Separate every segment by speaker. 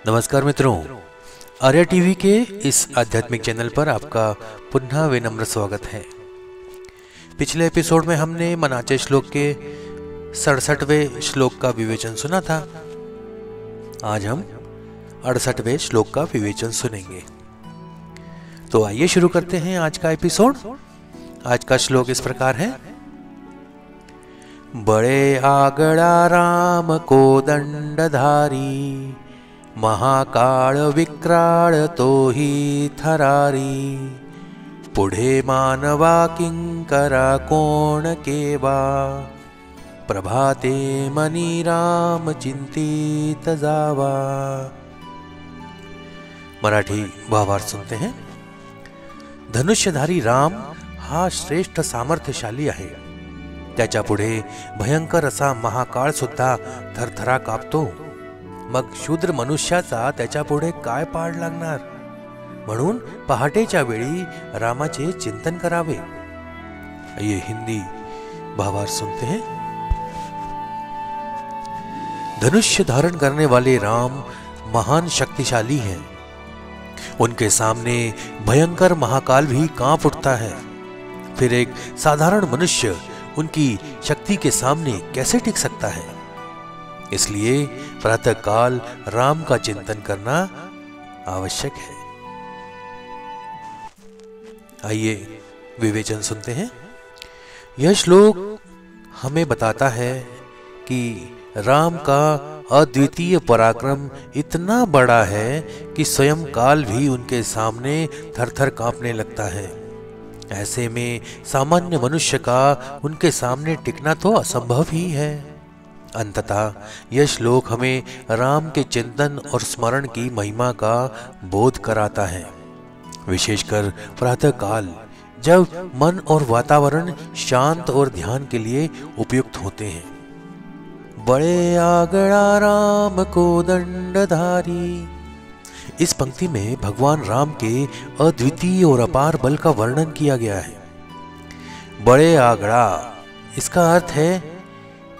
Speaker 1: नमस्कार मित्रों, आर्या टीवी के इस आध्यात्मिक चैनल पर आपका पुनः विनम्र स्वागत है। पिछले एपिसोड में हमने मनाचे श्लोक के 67वें श्लोक का विवेचन सुना था। आज हम 68वें श्लोक का विवेचन सुनेंगे। तो आइए शुरू करते हैं आज का एपिसोड। आज का श्लोक इस प्रकार है। बड़े आगड़ा राम को दंडधारी, महाकाळ विक्राळ तोही थरारी, पुढे मानवा किंकरा कोण केवा, प्रभाते मनी राम चिंतित जावा। मराठी भावार्थ सुनते हैं। धनुष्यधारी राम हा श्रेष्ठ सामर्थ्यशाली आहे। त्याच्या पुढे भयंकर असा महाकाळ सुद्धा थरथरा कापतो। मग शूद्र मनुष्याचा त्याच्या पुढे काय पाड लागणार? म्हणून पहाटेच्या वेळी रामाचे चिंतन करावे। ये हिंदी भावार्थ सुनते हैं। धनुष्य धारण करने वाले राम महान शक्तिशाली हैं। उनके सामने भयंकर महाकाल भी कांप उठता है। फिर एक साधारण मनुष्य उनकी शक्ति के सामने कैसे टिक सकता है? इसलिए प्रातःकाल राम का चिंतन करना आवश्यक है। आइए विवेचन सुनते हैं। यह श्लोक हमें बताता है कि राम का अद्वितीय पराक्रम इतना बड़ा है कि स्वयं काल भी उनके सामने थरथर कांपने लगता है। ऐसे में सामान्य मनुष्य का उनके सामने टिकना तो असंभव ही है। अंततः यह श्लोक हमें राम के चिंतन और स्मरण की महिमा का बोध कराता है, विशेषकर प्रातःकाल, जब मन और वातावरण शांत और ध्यान के लिए उपयुक्त होते हैं। बड़े आगड़ा राम को दंडधारी। इस पंक्ति में भगवान राम के अद्वितीय और अपार बल का वर्णन किया गया है। बड़े आगड़ा, इसका अर्थ है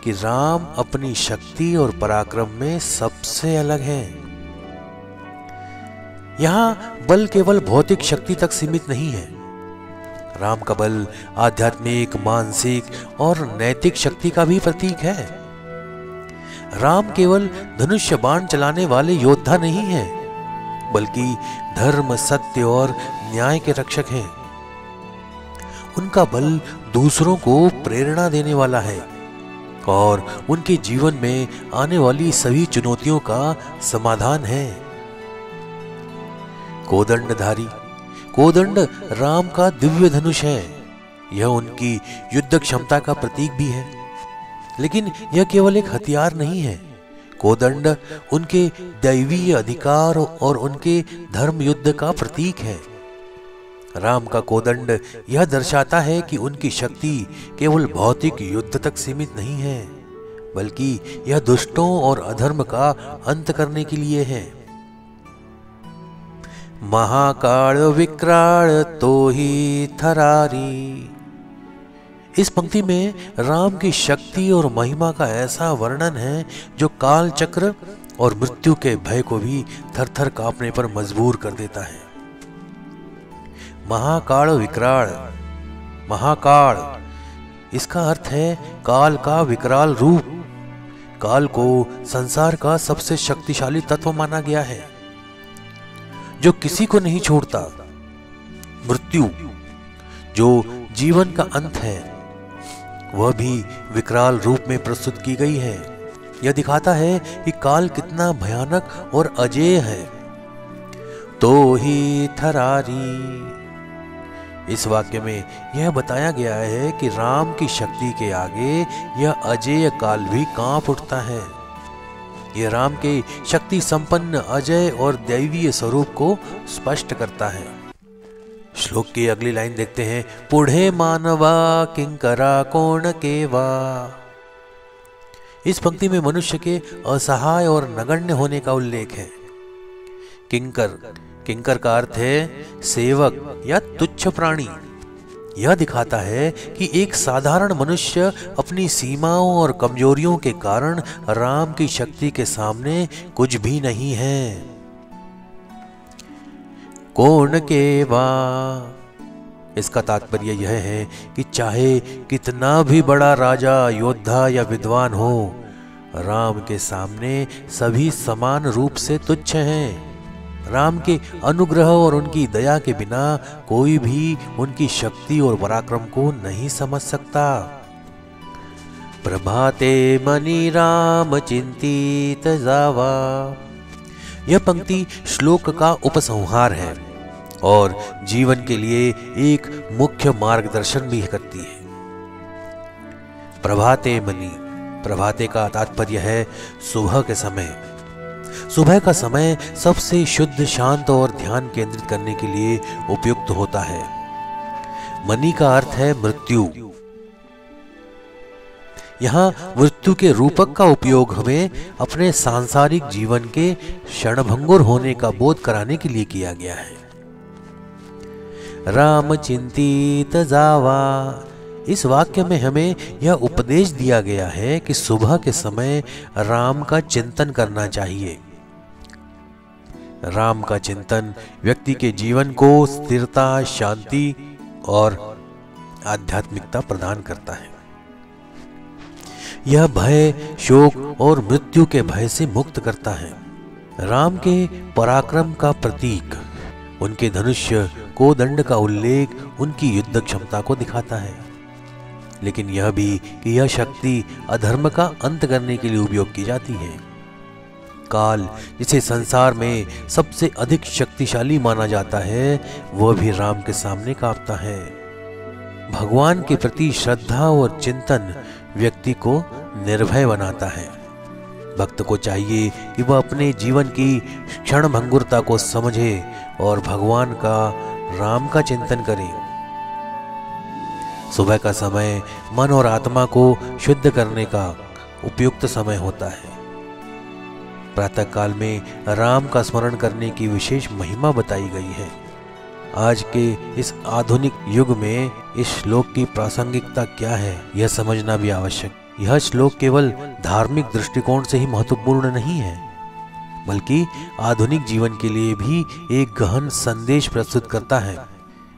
Speaker 1: कि राम अपनी शक्ति और पराक्रम में सबसे अलग हैं। यहां बल केवल भौतिक शक्ति तक सीमित नहीं है। राम का बल आध्यात्मिक, मानसिक और नैतिक शक्ति का भी प्रतीक है। राम केवल धनुष्य बाण चलाने वाले योद्धा नहीं हैं, बल्कि धर्म, सत्य और न्याय के रक्षक हैं। उनका बल दूसरों को प्रेरणा देने वाला है और उनके जीवन में आने वाली सभी चुनौतियों का समाधान है। कोदंडधारी, कोदंड राम का दिव्य धनुष है। यह उनकी युद्ध क्षमता का प्रतीक भी है। लेकिन यह केवल एक हथियार नहीं है। कोदंड उनके दैवीय अधिकार और उनके धर्म युद्ध का प्रतीक है। राम का कोदंड यह दर्शाता है कि उनकी शक्ति केवल भौतिक युद्ध तक सीमित नहीं है, बल्कि यह दुष्टों और अधर्म का अंत करने के लिए है। महाकाल विक्राल तोही थरारी। इस पंक्ति में राम की शक्ति और महिमा का ऐसा वर्णन है जो काल चक्र और मृत्यु के भय को भी थरथर कांपने पर मजबूर कर देता है। महाकाल विकराल, महाकाल, इसका अर्थ है काल का विकराल रूप। काल को संसार का सबसे शक्तिशाली तत्व माना गया है, जो किसी को नहीं छोड़ता। मृत्यु, जो जीवन का अंत है, वह भी विकराल रूप में प्रस्तुत की गई है। यह दिखाता है कि काल कितना भयानक और अजेय है। तो ही थरारी, इस वाक्य में यह बताया गया है कि राम की शक्ति के आगे यह अजेय काल भी कांप उठता है। यह राम के शक्ति संपन्न, अजय और दैवीय स्वरूप को स्पष्ट करता है। श्लोक की अगली लाइन देखते हैं। पुढे मानवा किंकरा कोण केवा। इस पंक्ति में मनुष्य के असहाय और नगण्य होने का उल्लेख है। किंकर, किंकर का अर्थ है सेवक या तुच्छ प्राणी। यह दिखाता है कि एक साधारण मनुष्य अपनी सीमाओं और कमजोरियों के कारण राम की शक्ति के सामने कुछ भी नहीं है। कौन के वा, इसका तात्पर्य यह है कि चाहे कितना भी बड़ा राजा, योद्धा या विद्वान हो, राम के सामने सभी समान रूप से तुच्छ हैं। राम के अनुग्रह और उनकी दया के बिना कोई भी उनकी शक्ति और पराक्रम को नहीं समझ सकता। प्रभाते मणि राम चिंतित जावा, यह पंक्ति श्लोक का उपसंहार है और जीवन के लिए एक मुख्य मार्गदर्शन भी करती है। प्रभाते मणि, प्रभाते का तात्पर्य है सुबह के समय। सुबह का समय सबसे शुद्ध, शांत और ध्यान केंद्रित करने के लिए उपयुक्त होता है। मणि का अर्थ है मृत्यु। यहां मृत्यु के रूपक का उपयोग हमें अपने सांसारिक जीवन के क्षणभंगुर होने का बोध कराने के लिए किया गया है। राम चिंतित जावा, इस वाक्य में हमें यह उपदेश दिया गया है कि सुबह के समय राम का चिंतन करना चाहिए। राम का चिंतन व्यक्ति के जीवन को स्थिरता, शांति और आध्यात्मिकता प्रदान करता है। यह भय, शोक और मृत्यु के भय से मुक्त करता है। राम के पराक्रम का प्रतीक, उनके धनुष्य को दंड का उल्लेख उनकी युद्ध क्षमता को दिखाता है, लेकिन यह भी कि यह शक्ति अधर्म का अंत करने के लिए उपयोग की जाती है। काल, जिसे संसार में सबसे अधिक शक्तिशाली माना जाता है, वह भी राम के सामने कांपता है। भगवान के प्रति श्रद्धा और चिंतन व्यक्ति को निर्भय बनाता है। भक्त को चाहिए कि वह अपने जीवन की क्षणभंगुरता को समझे और भगवान का, राम का चिंतन करे। सुबह का समय मन और आत्मा को शुद्ध करने का उपयुक्त समय होता है। प्रातः काल में राम का स्मरण करने की विशेष महिमा बताई गई है। आज के इस आधुनिक युग में इस श्लोक की प्रासंगिकता क्या है, यह समझना भी आवश्यक। यह श्लोक केवल धार्मिक दृष्टिकोण से ही महत्वपूर्ण नहीं है, बल्कि आधुनिक जीवन के लिए भी एक गहन संदेश प्रस्तुत करता है।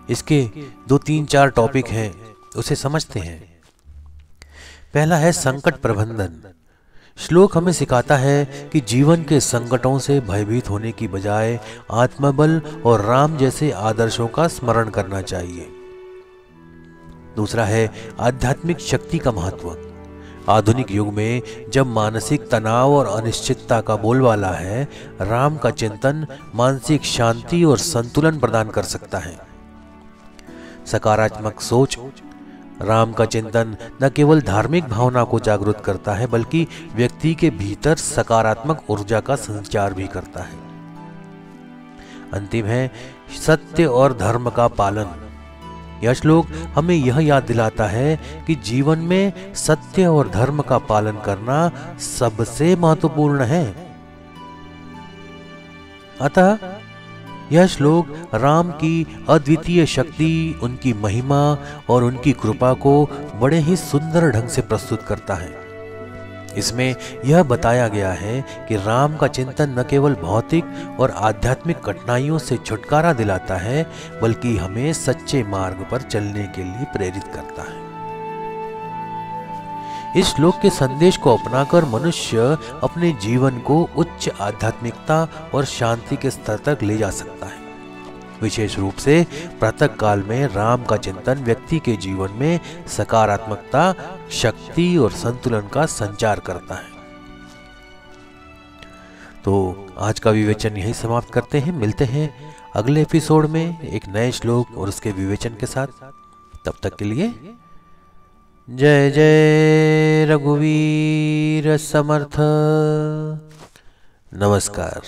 Speaker 1: इसके 2-3-4 टॉपिक हैं, उसे समझते हैं। पहला है संकट प्रबंधन। श्लोक हमें सिखाता है कि जीवन के संकटों से भयभीत होने की बजाय आत्मबल और राम जैसे आदर्शों का स्मरण करना चाहिए। दूसरा है आध्यात्मिक शक्ति का महत्व। आधुनिक युग में जब मानसिक तनाव और अनिश्चितता का बोलबाला है, राम का चिंतन मानसिक शांति और संतुलन प्रदान कर सकता है। सकारात्मक सोच। राम का चिंतन न केवल धार्मिक भावना को जागृत करता है, बल्कि व्यक्ति के भीतर सकारात्मक ऊर्जा का संचार भी करता है। अंतिम है सत्य और धर्म का पालन। यह श्लोक हमें यह याद दिलाता है कि जीवन में सत्य और धर्म का पालन करना सबसे महत्वपूर्ण है। अतः यह श्लोक राम की अद्वितीय शक्ति, उनकी महिमा और उनकी कृपा को बड़े ही सुंदर ढंग से प्रस्तुत करता है। इसमें यह बताया गया है कि राम का चिंतन न केवल भौतिक और आध्यात्मिक कठिनाइयों से छुटकारा दिलाता है, बल्कि हमें सच्चे मार्ग पर चलने के लिए प्रेरित करता है। इस श्लोक के संदेश को अपनाकर मनुष्य अपने जीवन को उच्च आध्यात्मिकता और शांति के स्तर तक ले जा सकता है। विशेष रूप से प्रातः काल में राम का चिंतन व्यक्ति के जीवन में सकारात्मकता, शक्ति और संतुलन का संचार करता है। तो आज का विवेचन यही समाप्त करते हैं। मिलते हैं अगले एपिसोड में एक नए श्लोक और उसके विवेचन के साथ। तब तक के लिए जय जय रघुवीर समर्थ। नमस्कार।